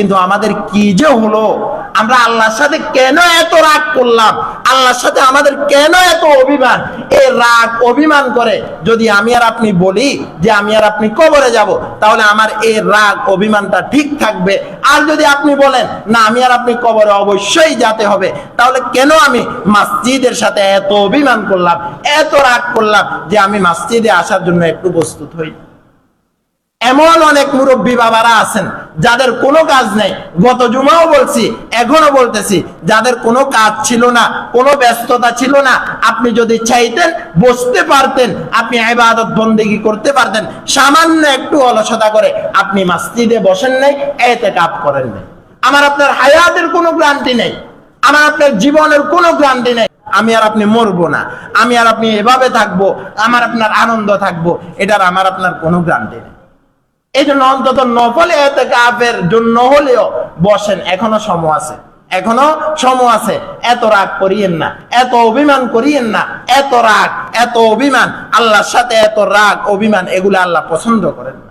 কিন্তু আমাদের কি যে হলো, আমরা আল্লাহর সাথে কেন এত রাগ করলাম, আল্লাহর সাথে আমাদের কেন এত অভিমান? এই রাগ অভিমান করে যদি আমি আর আপনি বলি যে আমি আর আপনি কবরে যাব, তাহলে আমার এই রাগ অভিমানটা ঠিক থাকবে। আর যদি আপনি বলেন না আমি আর আপনি কবরে অবশ্যই যেতে হবে, তাহলে কেন আমি মসজিদের সাথে এত অভিমান করলাম, এত রাগ করলাম যে আমি মসজিদে আসার জন্য একটু প্রস্তুত হই? এমন অনেক মুরব্বী বাবারা আছেন যাদের কোনো কাজ নেই, গত জুমাও বলছি এখনো বলতেছি, যাদের কোনো কাজ ছিল না, কোনো ব্যস্ততা ছিল না, আপনি যদি চাইতেন বসতে পারতেন, আপনি ইবাদত বন্দেগী করতে পারতেন, সামান্য একটু অলসতা করে আপনি মসজিদে বসেন নাই, ইতিকাফ করেন নাই। আমার আপনার হায়াতের কোনো গ্যারান্টি নেই, আমার আপনার জীবনের কোনো গ্যারান্টি নেই। আমি আর আপনি মরবো না, আমি আর আপনি এভাবে থাকবো, আমার আপনার আনন্দ থাকবো, এটার আমার আপনার কোনো গ্যারান্টি নেই। এই জন্য অন্তত নফল ইতিকাফের জন্য হলেও বসেন, এখনো সময় আছে, এখনো সময় আছে। এত রাগ করিয়েন না, এত অভিমান করিয়েন না, এত রাগ এত অভিমান, আল্লাহর সাথে এত রাগ অভিমান, এগুলো আল্লাহ পছন্দ করেন না।